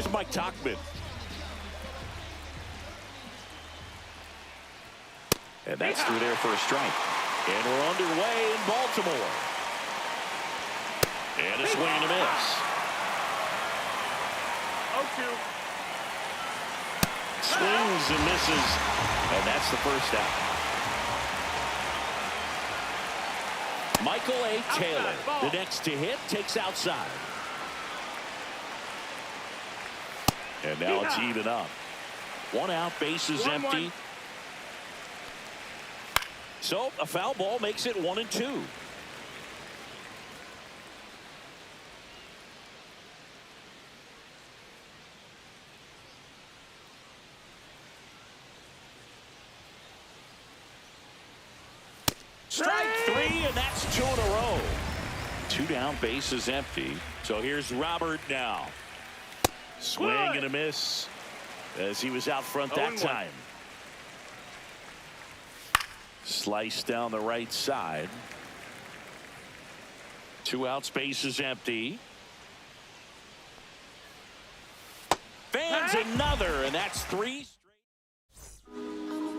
There's Mike Tauchman. And that's through there for a strike. And we're underway in Baltimore. And a swing and a miss. 0-2. Swings and misses. And that's the first out. Michael A. Taylor, the next to hit, takes outside. And now it's even up. 1 out, bases empty. So a foul ball makes it 1-2. Strike 3, and that's 2 in a row. 2 down, bases empty. So here's Robert now. Swing and a miss as he was out front that time. Slice down the right side. 2 outs, bases empty. Fans another, and that's 3 straight.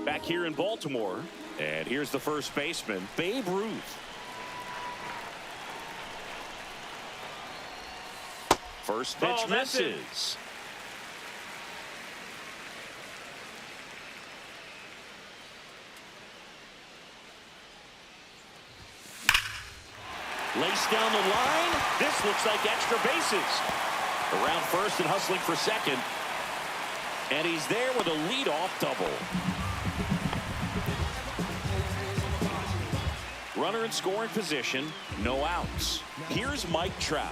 Back here in Baltimore, and here's the first baseman, Babe Ruth. First pitch misses. Lace down the line. This looks like extra bases. Around first and hustling for second. And he's there with a leadoff double. Runner in scoring position. No outs. Here's Mike Trout.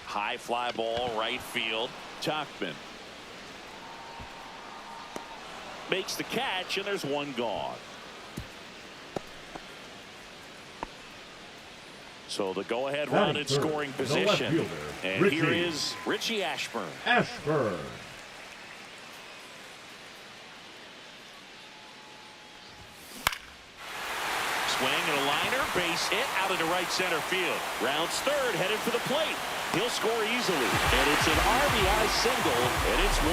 High fly ball, right field. Tauchman makes the catch, and there's 1 gone. So the go-ahead run in scoring position. And here is Richie Ashburn. Swing and a liner, base hit out into right center field. Rounds third, headed for the plate. He'll score easily, and it's an RBI single, and it's 1-0.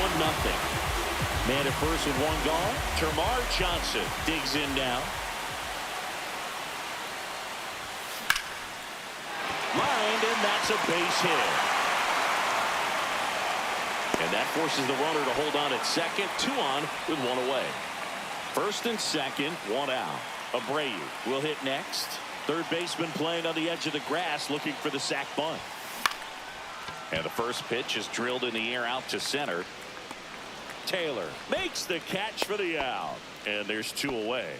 Man at first with 1 gone. Termarr Johnson digs in now. Lined, and that's a base hit. And that forces the runner to hold on at second. 2 on with 1 away. First and second, 1 out. Abreu will hit next. Third baseman playing on the edge of the grass, looking for the sac bunt. And the first pitch is drilled in the air out to center. Taylor makes the catch for the out. And there's 2 away.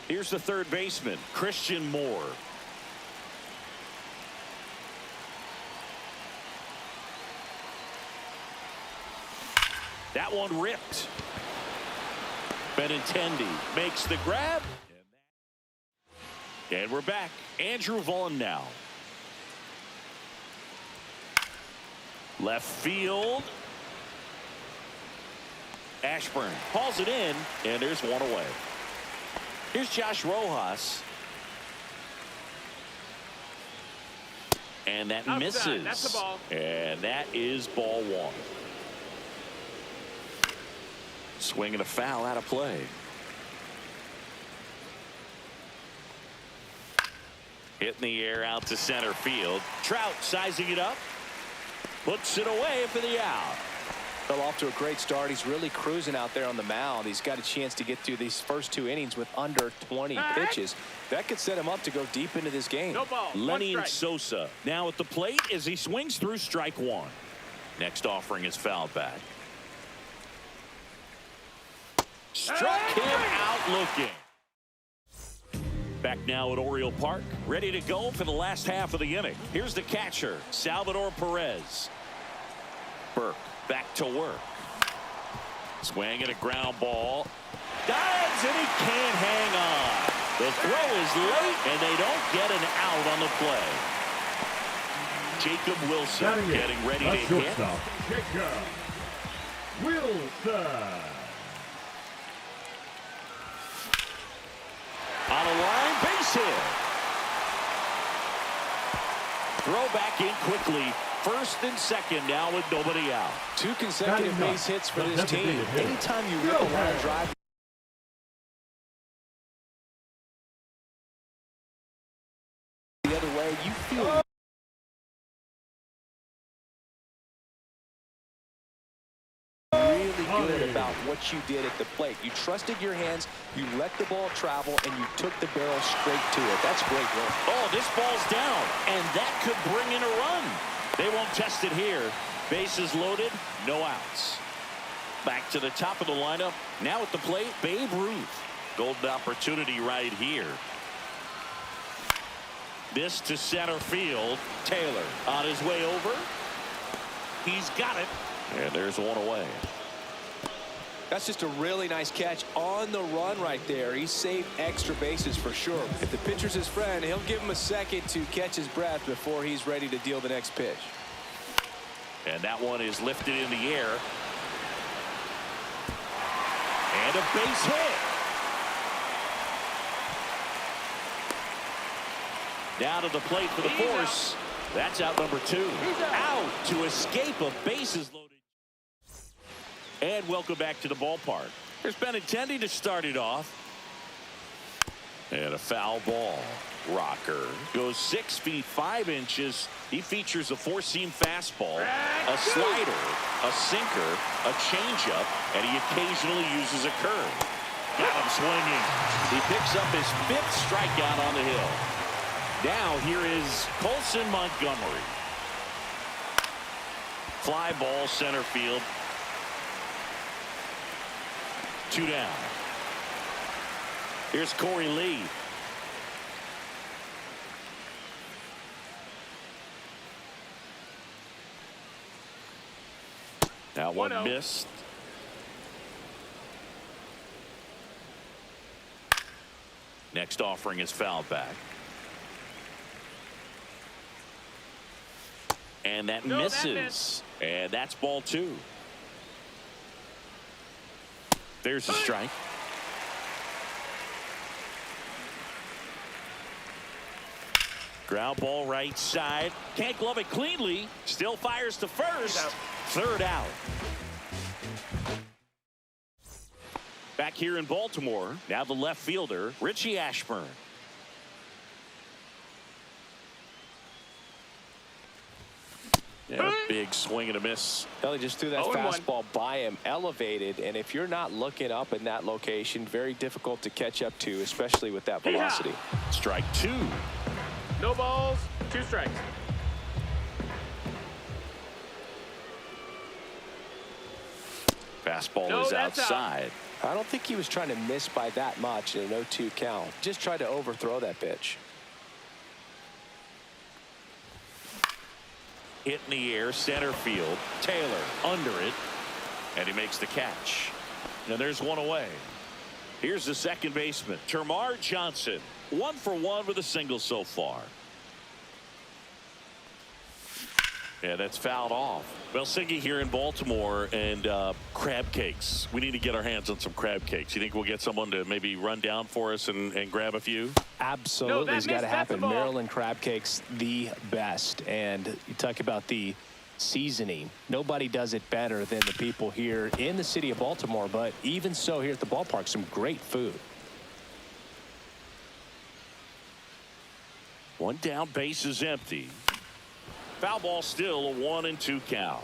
Here's the third baseman, Christian Moore. That one ripped. Benintendi makes the grab. And we're back. Andrew Vaughn now. Left field. Ashburn hauls it in, and there's 1 away. Here's Josh Rojas. And that misses. That's the ball. And that is ball 1. Swing and a foul out of play. Hit in the air out to center field. Trout sizing it up. Puts it away for the out. Fell off to a great start. He's really cruising out there on the mound. He's got a chance to get through these first 2 innings with under 20 pitches. That could set him up to go deep into this game. No ball. Lenny and Sosa now at the plate as he swings through strike 1. Next offering is fouled back. Struck him out looking. Back now at Oriole Park, ready to go for the last half of the inning. Here's the catcher, Salvador Perez. Burke back to work. Swing and a ground ball. Dives, and he can't hang on. The throw is late, and they don't get an out on the play. Jacob Wilson getting ready to hit. Jacob Wilson. On a line, base hit. Throw back in quickly. First and second now with nobody out. 2 consecutive base hits for this team. Anytime you rip a line drive the other way, you feel really good about what you did at the plate. You trusted your hands, you let the ball travel, and you took the barrel straight to it. That's great work. Oh, this ball's down, and that could bring in a run. They won't test it here. Bases loaded, no outs. Back to the top of the lineup. Now at the plate, Babe Ruth. Golden opportunity right here. This to center field. Taylor on his way over. He's got it. And there's one away. That's just a really nice catch on the run right there. He saved extra bases for sure. If the pitcher's his friend, he'll give him a second to catch his breath before he's ready to deal the next pitch. And that one is lifted in the air. And a base hit. Down to the plate for the force. That's out number 2. Out to escape a bases loaded. And welcome back to the ballpark. There's Benintendi to start it off. And a foul ball. Rocker goes 6 feet 5 inches. He features a 4-seam fastball, a slider, a sinker, a changeup, and he occasionally uses a curve. Got him swinging. He picks up his 5th strikeout on the hill. Now here is Colson Montgomery. Fly ball center field. 2 down. Here's Corey Lee. That one missed. Next offering is fouled back. And that misses. And that's ball 2. There's a strike. Ground ball right side. Can't glove it cleanly. Still fires to first. 3rd out. Back here in Baltimore. Now the left fielder, Richie Ashburn. And a big swing and a miss. He just threw that fastball by him, elevated, and if you're not looking up in that location, very difficult to catch up to, especially with that velocity. Strike 2. No balls, 2 strikes. Fastball is outside. I don't think he was trying to miss by that much in an 0-2 count. Just tried to overthrow that pitch. Hit in the air, center field. Taylor under it, and he makes the catch. Now there's one away. Here's the second baseman, Termarr Johnson. 1 for 1 with a single so far. Yeah, that's fouled off. Well, Siggy here in Baltimore, and crab cakes. We need to get our hands on some crab cakes. You think we'll get someone to maybe run down for us and grab a few? Absolutely, it's got to happen. Maryland crab cakes, the best. And you talk about the seasoning. Nobody does it better than the people here in the city of Baltimore. But even so, here at the ballpark, some great food. 1 down, base is empty. Foul ball, still a 1-2 count.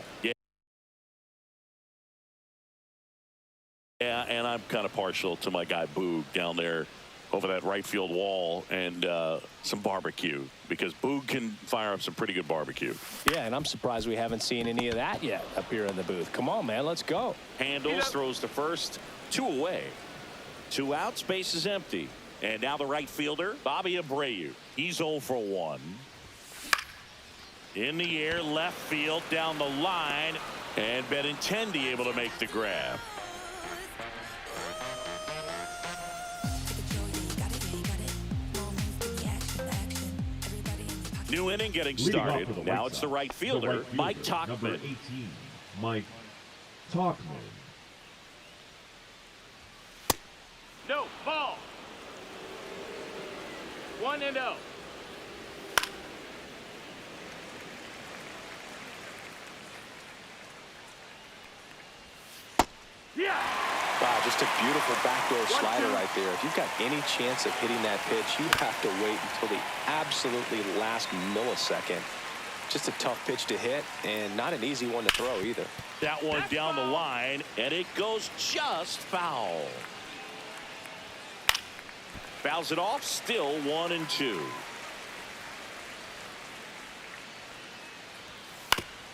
Yeah, and I'm kind of partial to my guy Boog down there over that right field wall, and some barbecue, because Boog can fire up some pretty good barbecue. Yeah, and I'm surprised we haven't seen any of that yet up here in the booth. Come on, man, let's go. Handles, throws to first, 2 away. 2 outs, base is empty. And now the right fielder, Bobby Abreu. He's 0 for 1. In the air, left field, down the line, and Benintendi able to make the grab. New inning getting started. Now it's the right fielder, Mike Tauchman. Number 18, Mike Tauchman. No, ball. 1-0. Wow, just a beautiful backdoor slider right there. If you've got any chance of hitting that pitch, you have to wait until the absolutely last millisecond. Just a tough pitch to hit, and not an easy one to throw either. That one down the line, and it goes just foul. Fouls it off, still 1-2.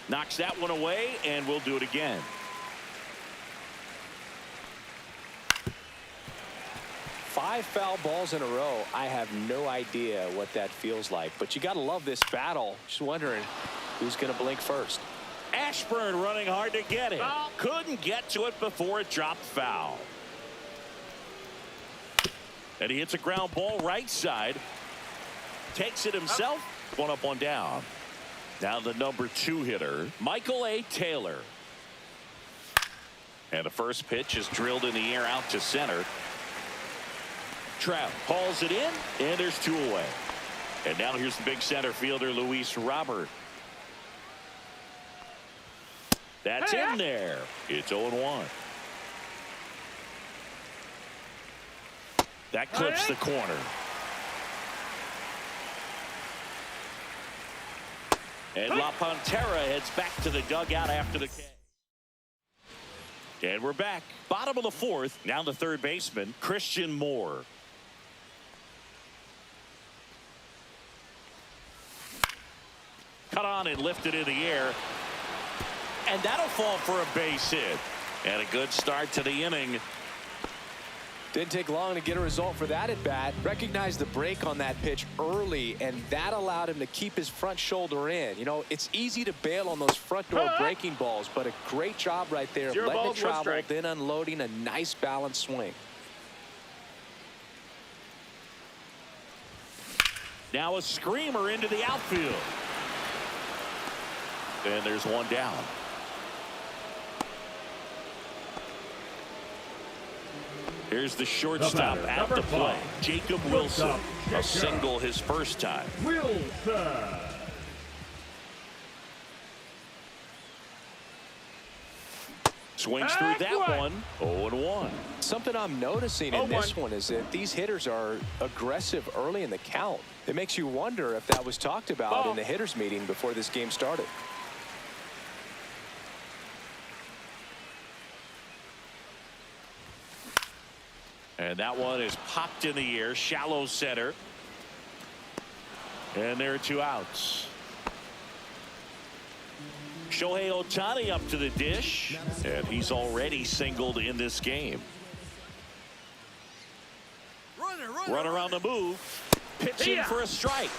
Knocks that one away, and we'll do it again. Five foul balls in a row. I have no idea what that feels like, but you got to love this battle. Just wondering who's going to blink first. Ashburn running hard to get it. Foul. Couldn't get to it before it dropped foul. And he hits a ground ball right side. Takes it himself. One up, one down. Now the number 2 hitter, Michael A. Taylor. And the first pitch is drilled in the air out to center. Trout hauls it in, and there's 2 away. And now here's the big center fielder, Luis Robert. That's in there. It's 0-1. That clips the corner. And La Pantera heads back to the dugout after the K. And we're back. Bottom of the 4th. Now the third baseman, Christian Moore. Cut on and lifted in the air. And that'll fall for a base hit. And a good start to the inning. Didn't take long to get a result for that at bat. Recognized the break on that pitch early, and that allowed him to keep his front shoulder in. You know, it's easy to bail on those front door breaking balls, but a great job right there of letting it travel, then unloading a nice balanced swing. Now a screamer into the outfield. And there's one down. Here's the shortstop at the plate, Jacob Wilson. A single his first time. Wilson. Swings through that one. 0-1. Something I'm noticing in this one is that these hitters are aggressive early in the count. It makes you wonder if that was talked about in the hitters meeting before this game started. And that one is popped in the air, shallow center. And there are 2 outs. Shohei Ohtani up to the dish, and he's already singled in this game. Runner on the move, pitching for a strike.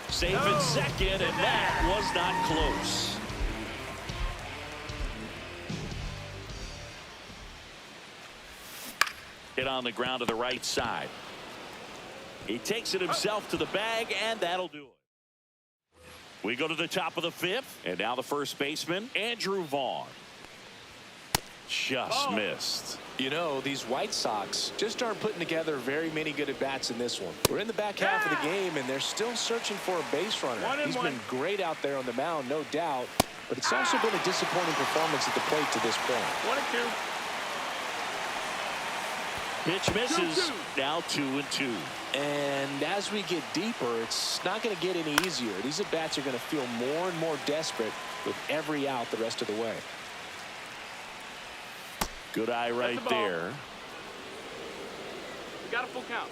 Safe at second, and that was not close. Hit on the ground to the right side. He takes it himself to the bag, and that'll do it. We go to the top of the 5th, and now the first baseman, Andrew Vaughn. Just missed. You know, these White Sox just aren't putting together very many good at-bats in this one. We're in the back half of the game, and they're still searching for a base runner. He's been great out there on the mound, no doubt, but it's also been a disappointing performance at the plate to this point. 1-2. Pitch misses. Now 2-2. And as we get deeper, it's not going to get any easier. These at-bats are going to feel more and more desperate with every out the rest of the way. Good eye right there. We got a full count.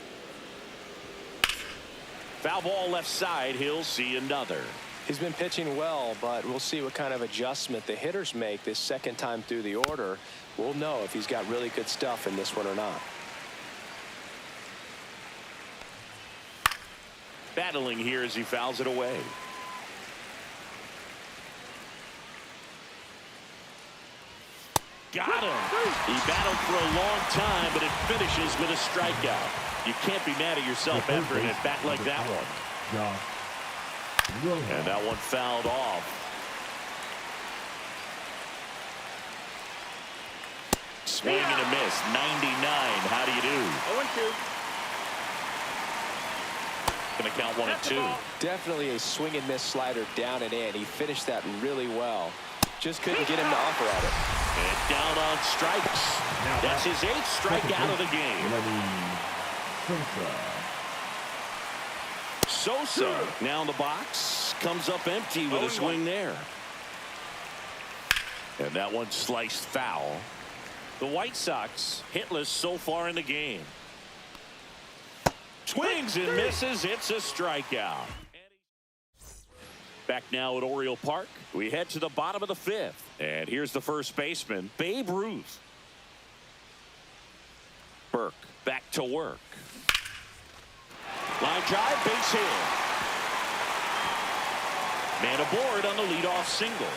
Foul ball left side. He'll see another. He's been pitching well, but we'll see what kind of adjustment the hitters make this second time through the order. We'll know if he's got really good stuff in this one or not. Battling here as he fouls it away. Got him. He battled for a long time, but it finishes with a strikeout. You can't be mad at yourself after an at-bat like that one. And that one fouled off. Swing and a miss. 99. How do you do? 0-2. Going to count 1 and 2. Definitely a swing and miss slider down and in. He finished that really well. just couldn't get him to offer at it. And down on strikes. That's his 8th strikeout of the game. Sosa now in the box. Comes up empty with a swing there. And that one sliced foul. The White Sox hitless so far in the game. Swings and misses. It's a strikeout. Back now at Oriole Park. We head to the bottom of the 5th. And here's the first baseman, Babe Ruth. Burke back to work. Line drive, base hit. Man aboard on the leadoff single.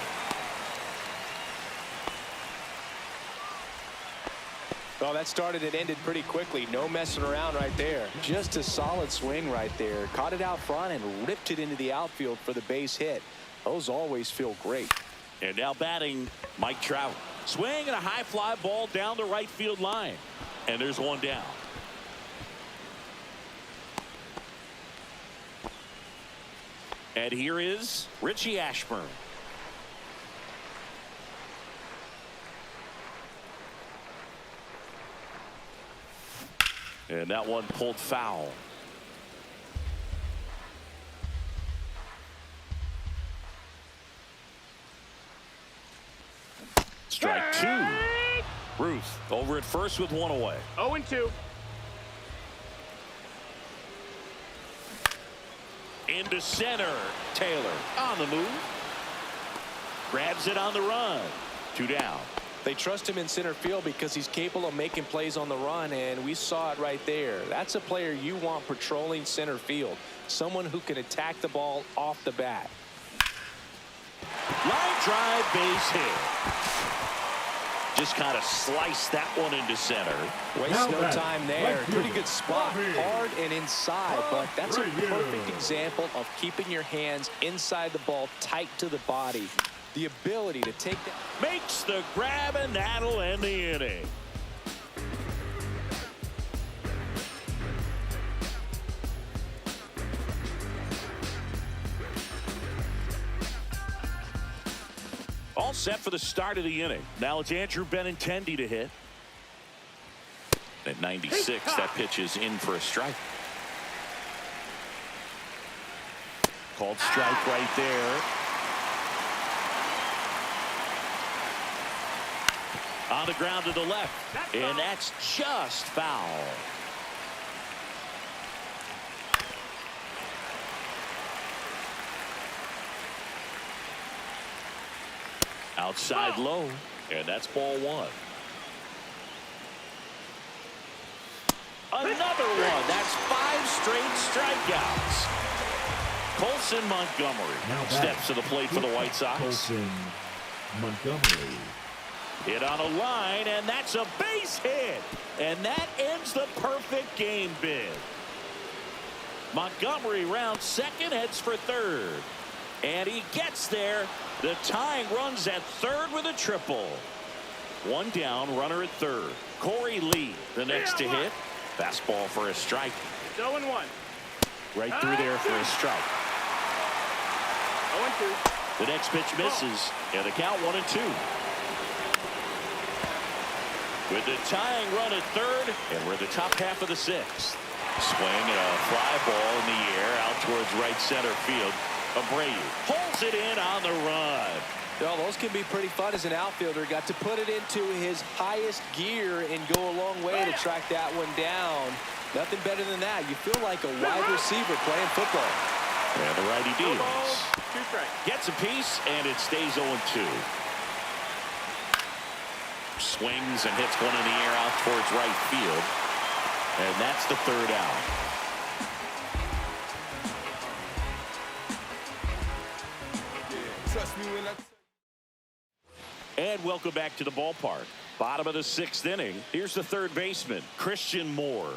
Oh, that started and ended pretty quickly. No messing around right there. Just a solid swing right there. Caught it out front and ripped it into the outfield for the base hit. Those always feel great. And now batting, Mike Trout. Swing and a high fly ball down the right field line. And there's one down. And here is Richie Ashburn. And that one pulled foul. Strike 2. Ruth over at first with one away. 0-2. Into center. Taylor on the move. Grabs it on the run. 2 down. They trust him in center field because he's capable of making plays on the run, and we saw it right there. That's a player you want patrolling center field. Someone who can attack the ball off the bat. Line drive, base hit. Just kind of sliced that one into center. Waste no time there. Pretty good spot. Hard and inside, but that's a perfect example of keeping your hands inside the ball, tight to the body. The ability to take that. Makes the grab, and that'll end the inning. All set for the start of the inning. Now it's Andrew Benintendi to hit. At 96, that pitch is in for a strike. Called strike right there. On the ground to the left. And that's just foul. Outside low. And that's ball 1. Another one. That's 5 straight strikeouts. Colson Montgomery steps to the plate for the White Sox. Colson Montgomery. Hit on a line, and that's a base hit. And that ends the perfect game bid. Montgomery rounds second, heads for third. And he gets there. The tying runs at third with a triple. 1 down, runner at third. Corey Lee, the next to hit. Fastball for a strike. 0-1. Right through there for a strike. 0-2. The next pitch misses, and the count 1-2. With the tying run at third, and we're at the top half of the 6th. Swing and a fly ball in the air out towards right center field. Abreu holds it in on the run. Well, those can be pretty fun as an outfielder. Got to put it into his highest gear and go a long way to track that one down. Nothing better than that. You feel like a wide receiver playing football. And the righty No deals. balls, 2 strikes. Gets a piece, and it stays 0-2. Swings and hits one in the air out towards right field. And that's the 3rd out. And welcome back to the ballpark. Bottom of the 6th inning. Here's the 3rd baseman, Christian Moore.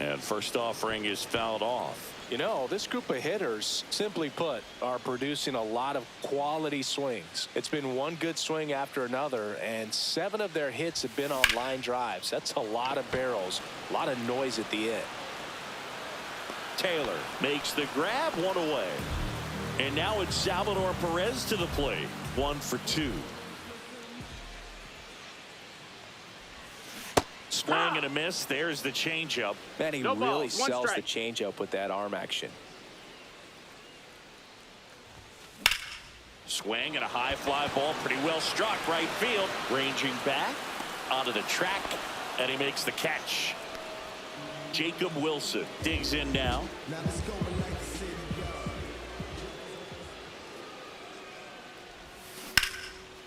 And first offering is fouled off. You know, this group of hitters, simply put, are producing a lot of quality swings. It's been one good swing after another, and 7 of their hits have been on line drives. That's a lot of barrels, a lot of noise at the end. Taylor makes the grab, one away. And now it's Salvador Perez to the plate. 1 for 2. Swing and a miss. There's the changeup. Man, he No ball, really one sells the strike. changeup with that arm action. Swing and a high fly ball, pretty well struck right field. Ranging back onto the track, and he makes the catch. Jacob Wilson digs in now.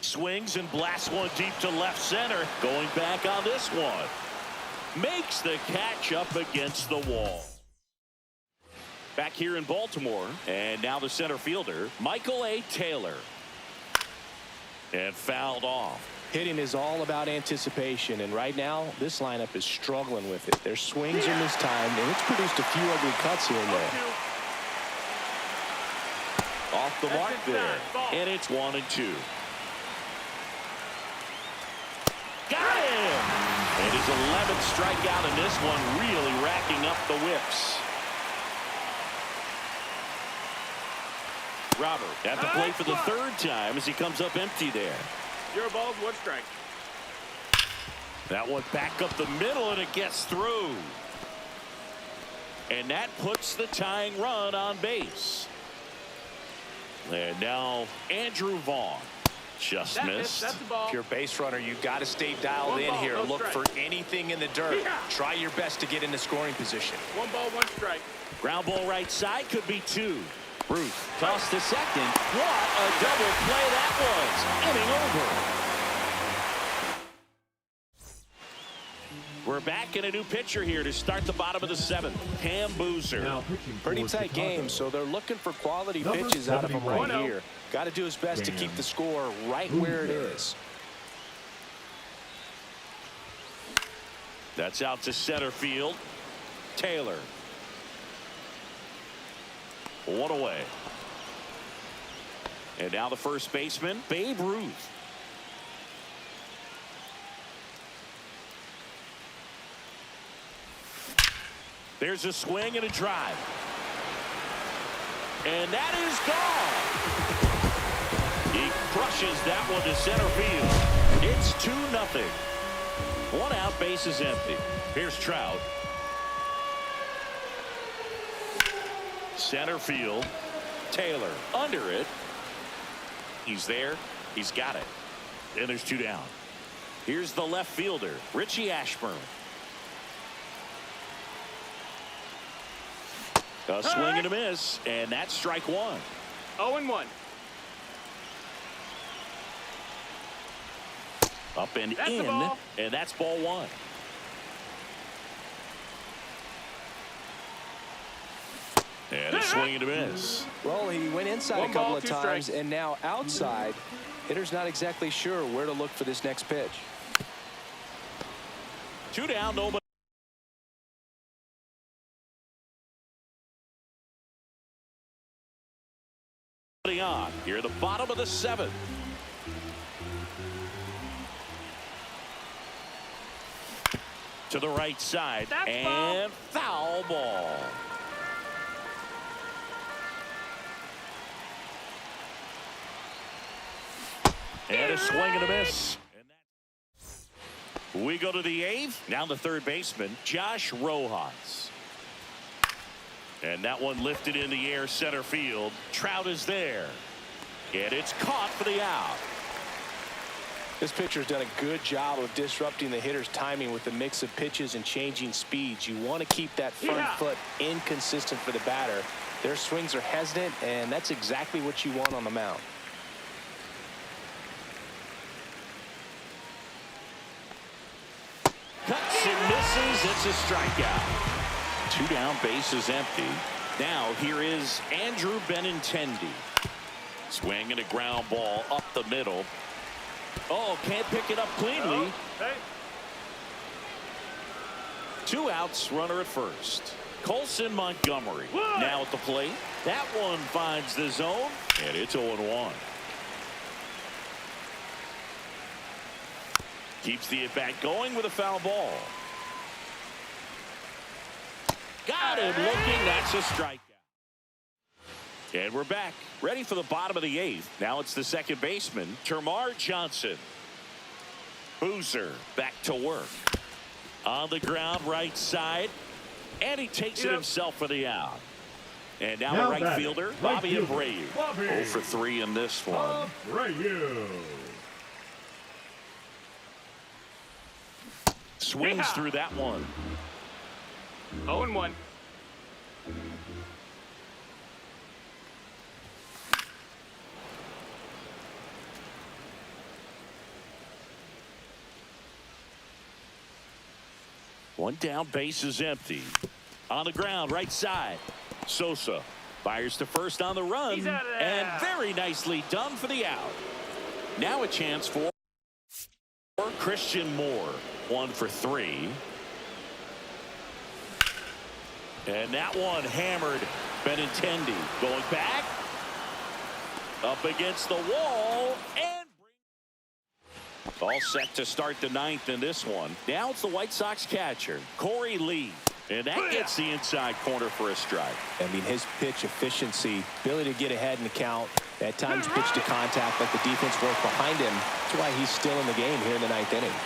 Swings and blasts one deep to left center. Going back on this one. Makes the catch up against the wall. Back here in Baltimore, and now the center fielder, Michael A. Taylor. And fouled off. Hitting is all about anticipation, and right now this lineup is struggling with it. Their swings are mistimed, and it's produced a few ugly cuts here and there. Off the mark there, and it's 1-2. Got him! And his 11th strikeout in this one, really racking up the whips. Robert at the plate for the 3rd time as he comes up empty there. 0 balls, 1 strike. That one back up the middle, and it gets through. And that puts the tying run on base. And now Andrew Vaughn just missed. That's the ball. If you're a base runner, you've got to stay dialed One in ball, here. no Look strike. for anything in the dirt. Yeah. Try your best to get into scoring position. 1 ball, 1 strike. Ground ball right side, could be 2. Bruce tossed to second. What a double play that was. Inning over. We're back in a new pitcher here to start the bottom of the 7th. Cam Boozer. Now pitching Pretty for tight Chicago. game, so they're looking for quality Number pitches out of him right 71. here. Got to do his best to keep the score right where it is. That's out to center field. Taylor. 1 away. And now the first baseman, Babe Ruth. There's a swing and a drive. And that is gone. He crushes that one to center field. It's 2-0. 1 out, base is empty. Here's Trout. Center field. Taylor under it. He's there. He's got it. And there's 2 down. Here's the left fielder, Richie Ashburn. A swing and a miss, and that's strike 1. 0-1. Up and That's the in, ball. and that's ball 1. And a swing and a miss. Well, he went inside 1 a couple ball, of 2 times, strikes. and now outside. Hitter's not exactly sure where to look for this next pitch. 2 down, nobody on. Here at the bottom of the 7th. To the right side, That's and foul ball. And a swing and a miss. We go to the 8th. Now the 3rd baseman, Josh Rojas. And that one lifted in the air center field. Trout is there. And it's caught for the out. This pitcher's done a good job of disrupting the hitter's timing with the mix of pitches and changing speeds. You want to keep that front foot inconsistent for the batter. Their swings are hesitant, and that's exactly what you want on the mound. Cuts and misses. It's a strikeout. 2 down, base is empty. Now here is Andrew Benintendi. Swing and a ground ball up the middle. Oh, can't pick it up cleanly. Hey. 2 outs, runner at first. Colson Montgomery What? now at the plate. That one finds the zone, and it's 0-1. Keeps the at-bat going with a foul ball. got him looking. That's a strikeout. And we're back, ready for the bottom of the 8th. Now it's the second baseman, Termarr Johnson. Boozer back to work. On the ground, right side. And he takes it himself for the out. And now a right fielder, Bobby Abreu. 0 for 3 in this one. Swings through that one. 0-1. One down, base is empty. On the ground, right side. Sosa fires to first on the run. He's out of there. And very nicely done for the out. Now a chance for Christian Moore. 1 for 3. And that one hammered. Benintendi going back. Up against the wall. And all set to start the 9th in this one. Now it's the White Sox catcher, Corey Lee. And that gets the inside corner for a strike. I mean, his pitch efficiency, ability to get ahead in the count, at times pitch to contact, let the defense work behind him. That's why he's still in the game here in the 9th inning.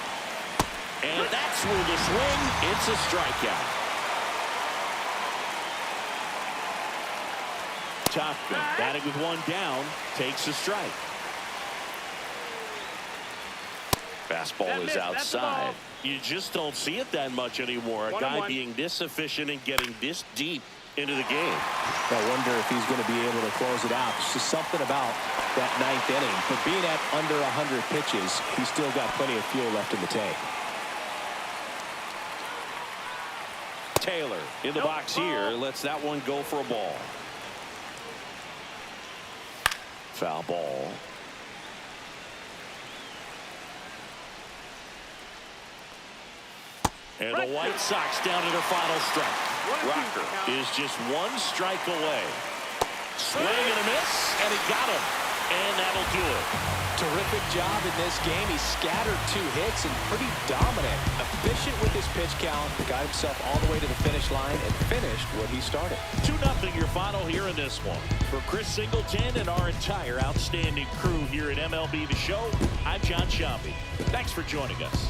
And that's where the swing. It's a strikeout. Tauchman batting with one down, takes a strike. Fastball is outside. You just don't see it that much anymore. A guy being this efficient and getting this deep into the game. I wonder if he's going to be able to close it out. It's just something about that 9th inning. But being at under 100 pitches, he's still got plenty of fuel left in the tank. Taylor in the box here. Lets that one go for a ball. Foul ball. And the White Sox down to their final strike. Rocker is just one strike away. Swing and a miss, and he got him. And that'll do it. Terrific job in this game. He scattered 2 hits and pretty dominant. Efficient with his pitch count. Got himself all the way to the finish line and finished what he started. 2-0 your final here in this one. For Chris Singleton and our entire outstanding crew here at MLB The Show, I'm John Sciambi. Thanks for joining us.